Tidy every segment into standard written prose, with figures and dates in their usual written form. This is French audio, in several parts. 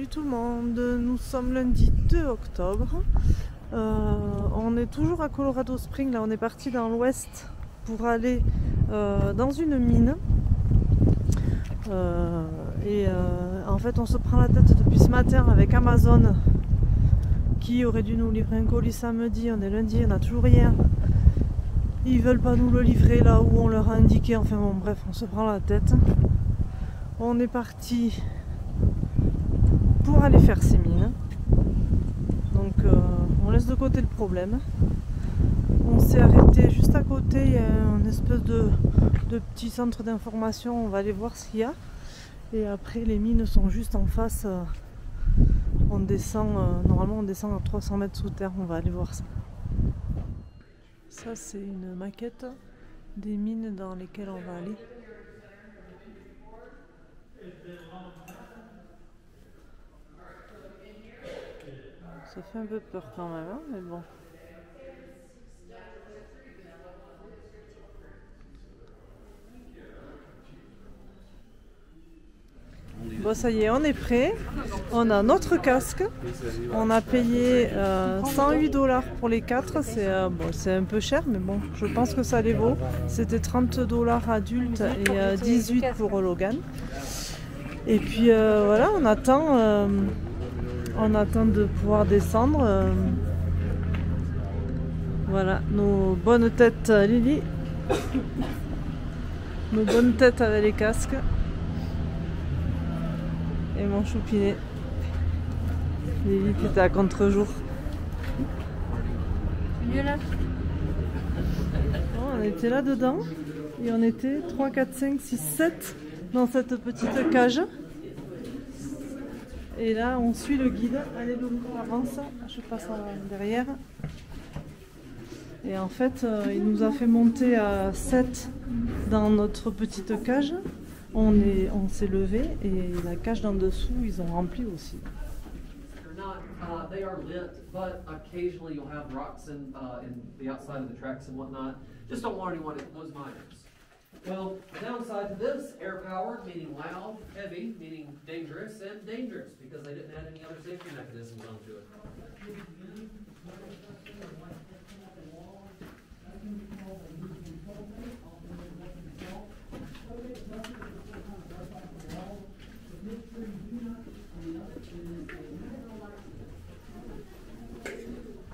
Salut tout le monde, nous sommes lundi 2 octobre. On est toujours à Colorado Springs, là on est parti dans l'ouest pour aller dans une mine. En fait on se prend la tête depuis ce matin avec Amazon qui aurait dû nous livrer un colis samedi. On est lundi, on n'a toujours rien. Ils veulent pas nous le livrer là où on leur a indiqué, enfin bon bref, on se prend la tête. On est parti pour aller faire ces mines. Donc on laisse de côté le problème. On s'est arrêté juste à côté, il y a un espèce de petit centre d'information, on va aller voir ce qu'il y a. Et après les mines sont juste en face. On descend, normalement on descend à 300 mètres sous terre, on va aller voir ça. Ça c'est une maquette des mines dans lesquelles on va aller. Ça fait un peu peur quand même, hein, mais bon. Bon, ça y est, on est prêt. On a notre casque. On a payé 108 $ pour les 4. C'est bon, un peu cher, mais bon, je pense que ça les vaut. C'était 30 $ adulte et 18 pour Logan. Et puis voilà, on attend de pouvoir descendre. Voilà, nos bonnes têtes, Lily. Nos bonnes têtes avec les casques. Et mon choupinet. Lily qui était à contre-jour. Mieux là. Bon, on était là dedans. Et on était 3, 4, 5, 6, 7 dans cette petite cage. Et là, on suit le guide. Allez, Loulou, avance. Je passe derrière. Et en fait, il nous a fait monter à 7 dans notre petite cage. On s'est levé et la cage d'en dessous, ils ont rempli aussi. They are lit, but occasionally you'll have rocks in the outside of the tracks and whatnot. Just don't want anyone to lose miners. Well, the downside to this, air powered, meaning loud, heavy, meaning dangerous, and dangerous, because they didn't add any other safety mechanisms onto it.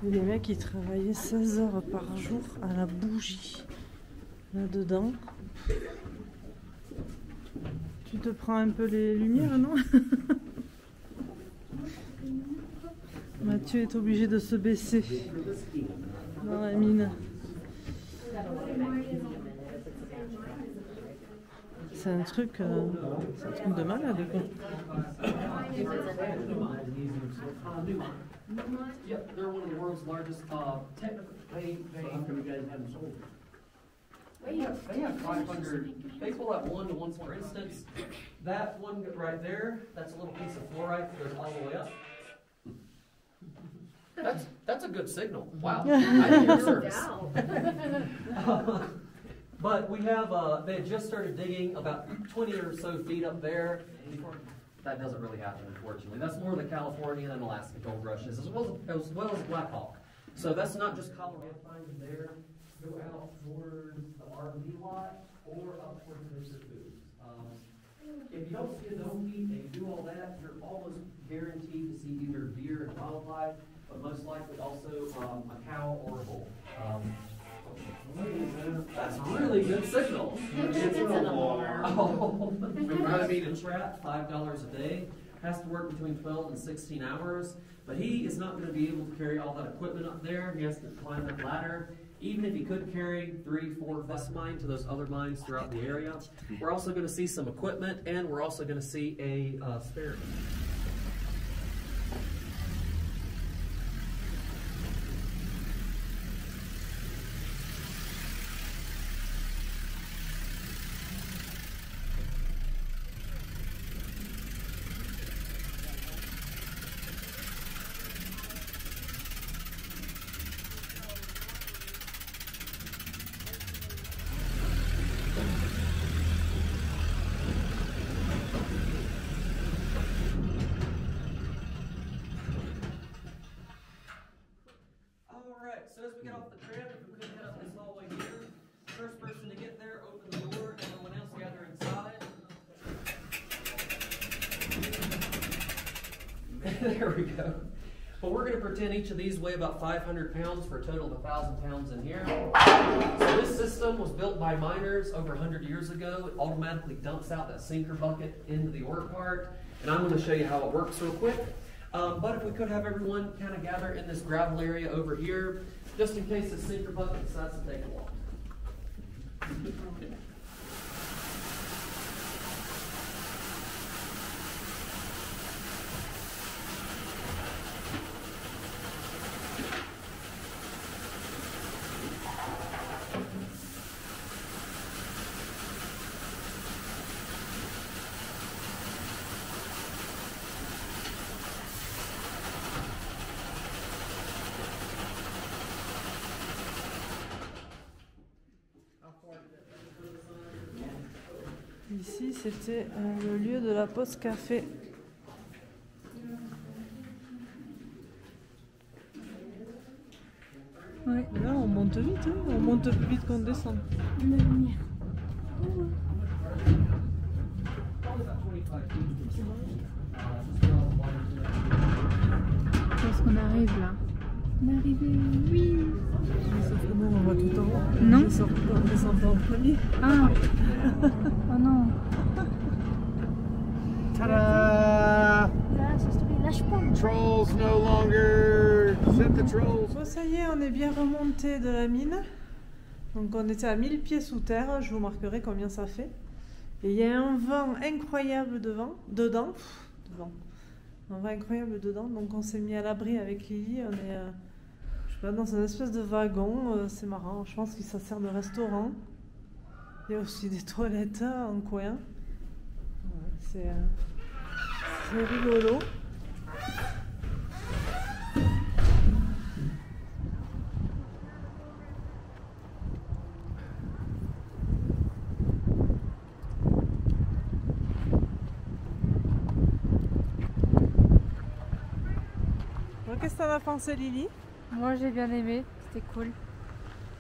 Et les mecs ils travaillaient 16 heures par jour à la bougie là-dedans. Tu te prends un peu les lumières, non? Mathieu est obligé de se baisser dans la mine. C'est un truc de malade quoi. Yep, they're one of the world's largest technical. How come you guys haven't sold it? They have 500. They pull out 1 to 1. For instance, that one right there, that's a little piece of fluorite that goes all the way up. That's a good signal. Wow, I didn't hear service. But we have, they had just started digging about 20 or so feet up there. That doesn't really happen, unfortunately. That's more the California and Alaska gold rushes, as well as Black Hawk. So that's not just Colorado. Find them there, go out towards the RV lot or up towards Mr. Foods. If you don't see a dome heat and you do all that, you're almost guaranteed to see either deer and wildlife, but most likely also a cow or a bull. That's really good signal. It's an alarm. I mean, a trap, $5 a day. Has to work between 12 and 16 hours. But he is not going to be able to carry all that equipment up there. He has to climb that ladder. Even if he could carry 3, 4, this mine to those other mines throughout the area. We're also going to see some equipment, and we're also going to see a spare. There we go. But we're going to pretend each of these weigh about 500 pounds for a total of 1,000 pounds in here. So this system was built by miners over 100 years ago. It automatically dumps out that sinker bucket into the ore cart. And I'm going to show you how it works real quick. But if we could have everyone kind of gather in this gravel area over here, just in case the sinker bucket decides to take a walk. Ici, c'était le lieu de la pause café. Ouais. Là, on monte vite, hein, on monte plus vite qu'on descend. La lumière. Je pense qu'on arrive là. On est arrivé, oui. Sauf que nous, on va tout en haut. Non. On descend pas en premier. Ah. Oh non. Ta-da! Là, ça se trouve, lâche pas. Trolls no longer! Set the trolls! Bon, ça y est, on est bien remonté de la mine. Donc on était à 1000 pieds sous terre, je vous marquerai combien ça fait. Et il y a un vent incroyable dedans. Un vent incroyable dedans, donc on s'est mis à l'abri avec Lily. On est je sais pas, dans une espèce de wagon, c'est marrant, je pense que ça sert de restaurant. Il y a aussi des toilettes en coin. Ouais, c'est rigolo. Qu'est-ce que t'en as pensé, Lily? Moi, j'ai bien aimé. C'était cool.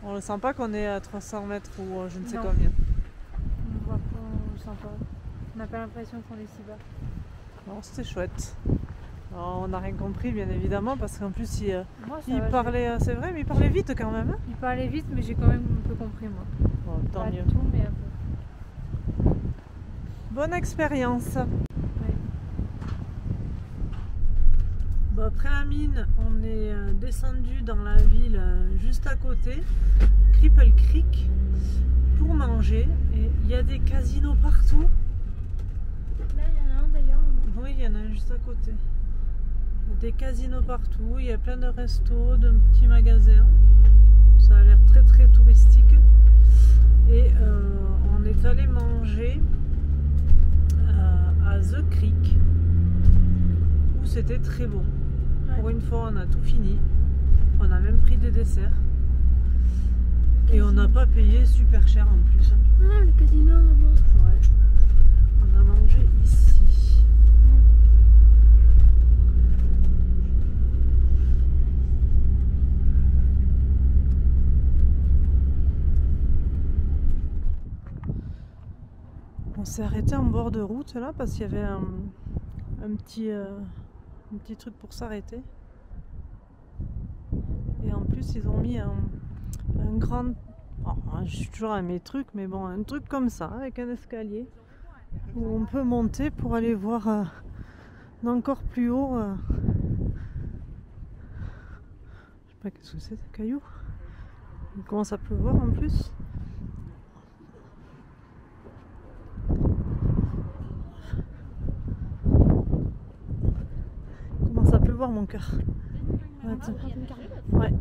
On ne sent pas qu'on est à 300 mètres ou je ne sais Non. combien. On voit pas, on le sent pas. On n'a pas l'impression qu'on est si bas. Non, c'était chouette. Alors, on n'a rien compris, bien évidemment, parce qu'en plus, Moi, ça il va, parlait, c'est vrai, mais il parlait vite quand même. Hein. il parlait vite, mais j'ai quand même un peu compris, moi. Bon, tant Pas mieux. tout, mais un peu. Bonne expérience. Oui. Bon, après la mine, on est descendu dans la ville juste à côté, Cripple Creek, pour manger. Et il y a des casinos partout. Là, il y en a un d'ailleurs. Oui, il y en a un juste à côté. Il y a des casinos partout, il y a plein de restos, de petits magasins. Ça a l'air très très touristique. Et on est allé manger à The Creek, où c'était très bon. Pour une fois, on a tout fini. On a même pris des desserts. Et on n'a pas payé super cher en plus. Ah, le casino, maman. Ouais. On a mangé ici. On s'est arrêté en bord de route là parce qu'il y avait un petit truc pour s'arrêter. Et en plus ils ont mis un grand... Oh, je suis toujours à mes trucs, mais bon, un truc comme ça avec un escalier où on peut monter pour aller voir d'encore plus haut. Je sais pas qu'est-ce que c'est, ce caillou. Il commence à pleuvoir en plus. Il commence à pleuvoir mon cœur. Attends. Ouais.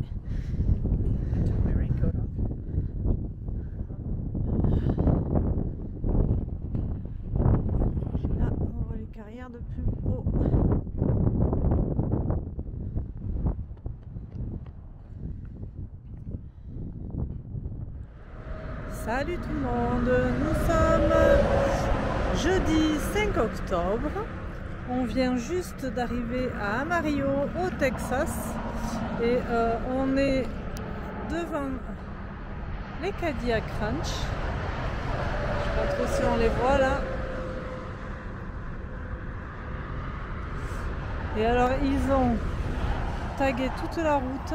Là, on voit les carrières de plus haut. Salut tout le monde, nous sommes jeudi 5 octobre. On vient juste d'arriver à Amarillo au Texas et on est devant les Cadillac Ranch. Je sais pas trop si on les voit là. Et alors ils ont tagué toute la route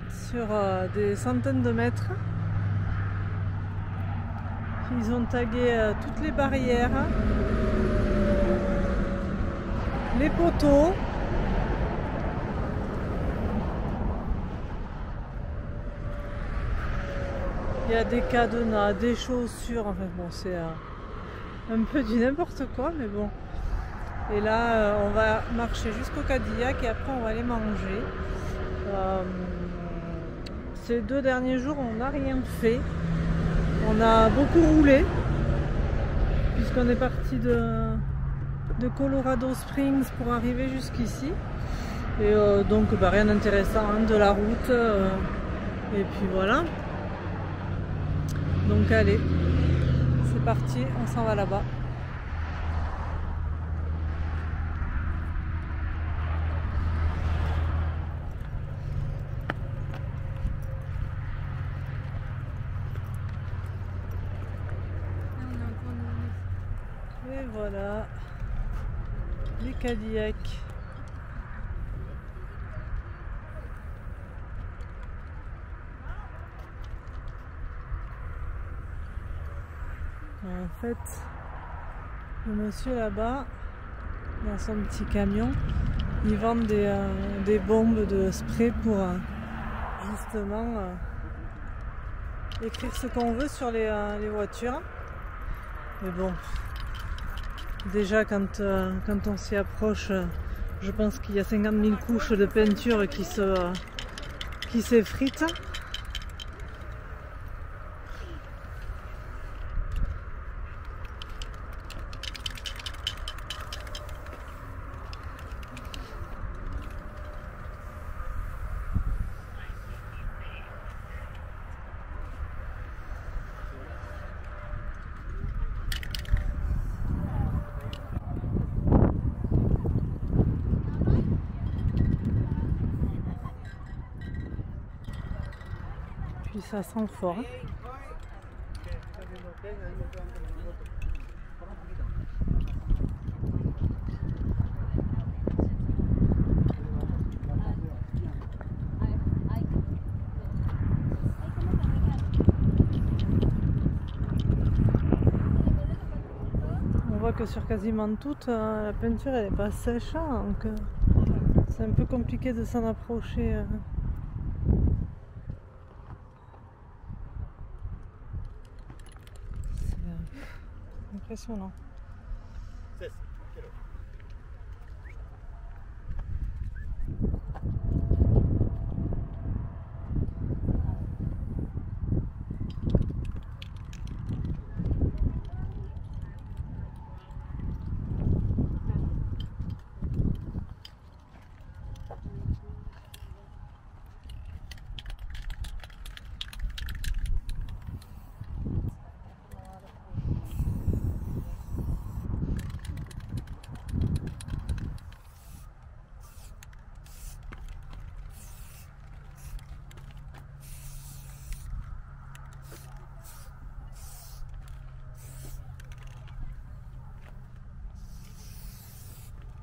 sur des centaines de mètres. Ils ont tagué toutes les barrières, les poteaux. Il y a des cadenas, des chaussures, enfin bon c'est un peu du n'importe quoi mais bon. Et là on va marcher jusqu'au Cadillac et après on va aller manger. Ces 2 derniers jours on n'a rien fait. On a beaucoup roulé puisqu'on est parti de Colorado Springs pour arriver jusqu'ici. Et donc bah, rien d'intéressant, hein, de la route. Et puis voilà. Donc allez, c'est parti, on s'en va là-bas. Et voilà, les Cadillacs. En fait, le monsieur là-bas, dans son petit camion, il vend des bombes de spray pour justement écrire ce qu'on veut sur les voitures. Mais bon, déjà quand on s'y approche, je pense qu'il y a 50 000 couches de peinture qui s'effritent. Puis ça sent fort. Hein. On voit que sur quasiment toute la peinture elle n'est pas sèche, hein, donc c'est un peu compliqué de s'en approcher. Impressionnant.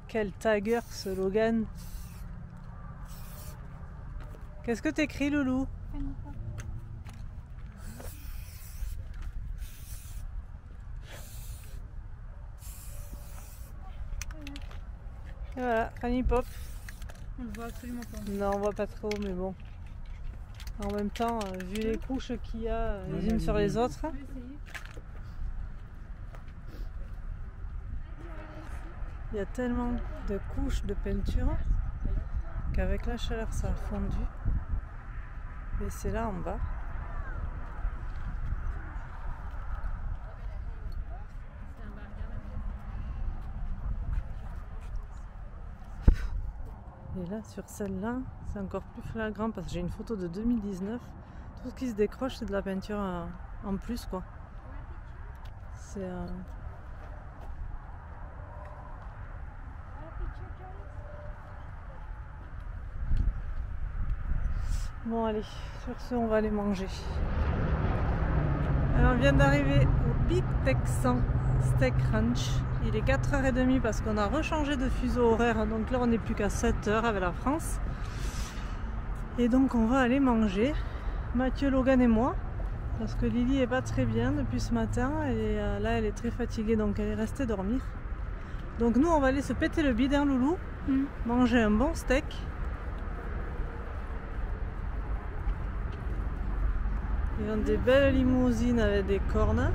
Quel tagger ce Logan. Qu'est-ce que t'écris, Loulou? Et voilà, Fanny Pop. On le voit absolument pas. Non, on voit pas trop, mais bon. En même temps, vu les couches qu'il y a les unes sur les autres. Il y a tellement de couches de peinture qu'avec la chaleur ça a fondu. Et c'est là en bas. Et là sur celle-là, c'est encore plus flagrant parce que j'ai une photo de 2019. Tout ce qui se décroche, c'est de la peinture en plus, quoi. C'est bon, allez, sur ce, on va aller manger. Alors, on vient d'arriver au Big Texan Steak Ranch Il est 4h30 parce qu'on a rechangé de fuseau horaire. Donc là, on n'est plus qu'à 7h avec la France. Et donc, on va aller manger. Mathieu, Logan et moi. Parce que Lily est pas très bien depuis ce matin. Et là, elle est très fatiguée. Donc, elle est restée dormir. Donc, nous, on va aller se péter le bide, hein, Loulou. Manger un bon steak. Ils ont des belles limousines avec des cornes.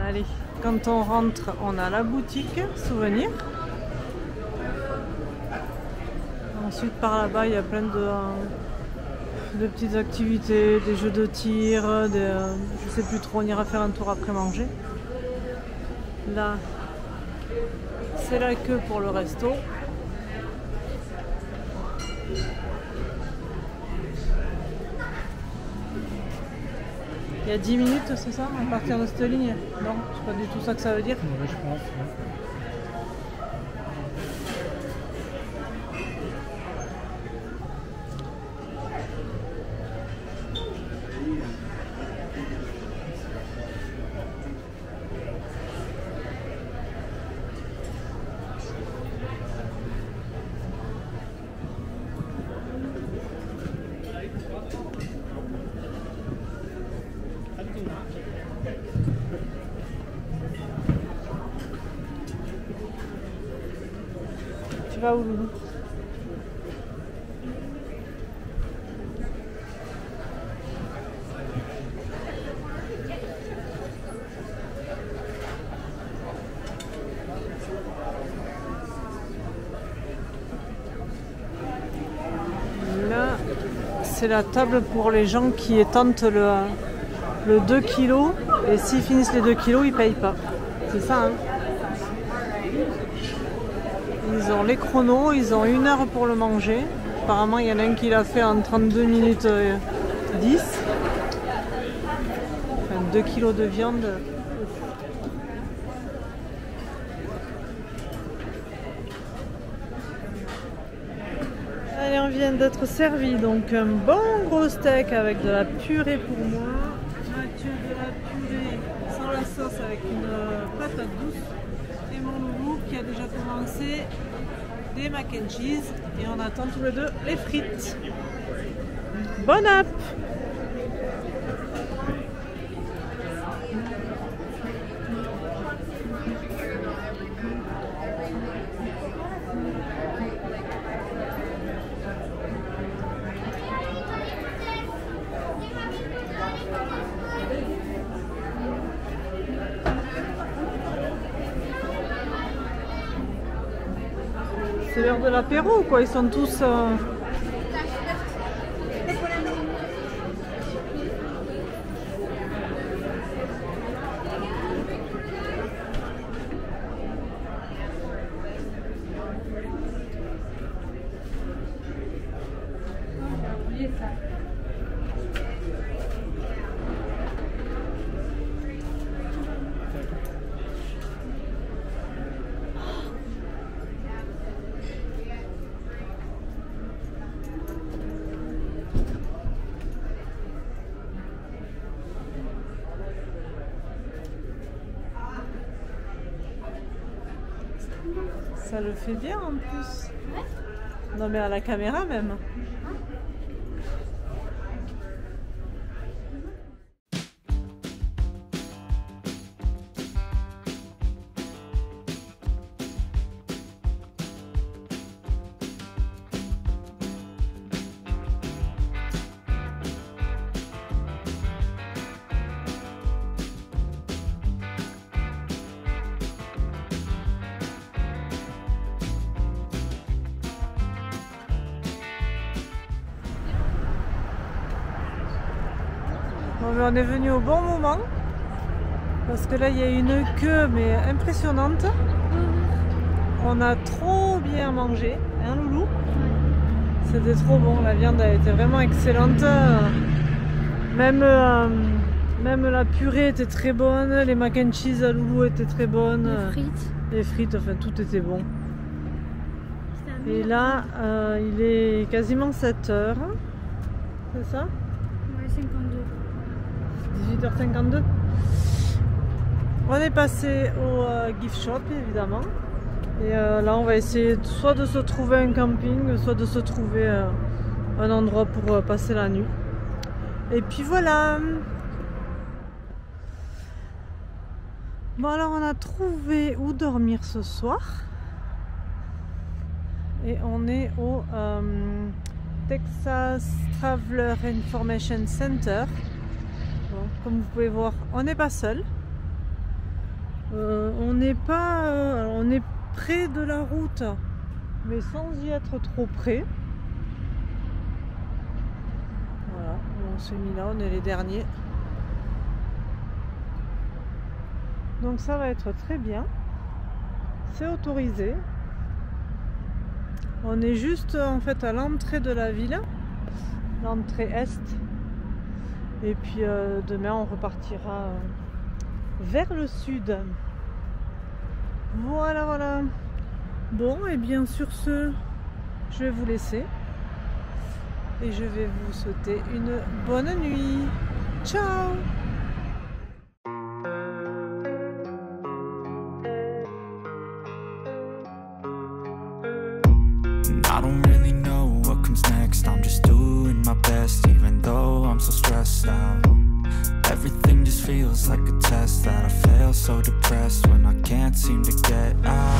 Allez, quand on rentre, on a la boutique souvenir. Ensuite, par là-bas, il y a plein de petites activités, des jeux de tir, je sais plus trop, on ira faire un tour après manger. Là, c'est la queue pour le resto. Il y a 10 minutes, c'est ça, à partir de cette ligne? Non, c'est pas du tout ça que ça veut dire. Ouais, je pense. Tu vas où, Loulou? Là, c'est la table pour les gens qui tentent le 2 kg et s'ils finissent les 2 kg, ils payent pas. C'est ça, hein? Ils ont les chronos, ils ont 1 heure pour le manger. Apparemment, il y en a un qui l'a fait en 32 minutes 10. Enfin, 2 kg de viande. Allez, on vient d'être servi. Donc, un bon gros steak avec de la purée pour moi. Mathieu, de la purée sans la sauce avec une patate douce. Et mon Loulou qui a déjà commencé des mac and cheese et on attend tous les deux les frites. Bon app! C'est l'heure de l'apéro, quoi. Ils sont tous... Ça le fait bien en plus. Non mais à la caméra même. Bon, mais on est venu au bon moment parce que là il y a une queue mais impressionnante. On a trop bien mangé, hein Loulou? C'était trop bon, la viande a été vraiment excellente. Même la purée était très bonne, les mac and cheese à Loulou étaient très bonnes. Les frites, enfin tout était bon. Et là, il est quasiment 7h, c'est ça? Ouais, 52. 18h52. On est passé au gift shop évidemment. Et là on va essayer soit de se trouver un camping, soit de se trouver un endroit pour passer la nuit. Et puis voilà. Bon alors on a trouvé où dormir ce soir. Et on est au Texas Traveler Information Center. Bon, comme vous pouvez voir, on n'est pas seul. On n'est pas, on est près de la route, mais sans y être trop près. Voilà, on s'est mis là, on est les derniers. Donc ça va être très bien. C'est autorisé. On est juste en fait à l'entrée de la ville, l'entrée est. Et puis demain on repartira vers le sud. Voilà, voilà. Bon, et bien sur ce, je vais vous laisser. Et je vais vous souhaiter une bonne nuit. Ciao! I don't really know what comes next. I'm just doing my best, even though I'm so stressed out. Everything just feels like a test that I fail, so depressed when I can't seem to get out.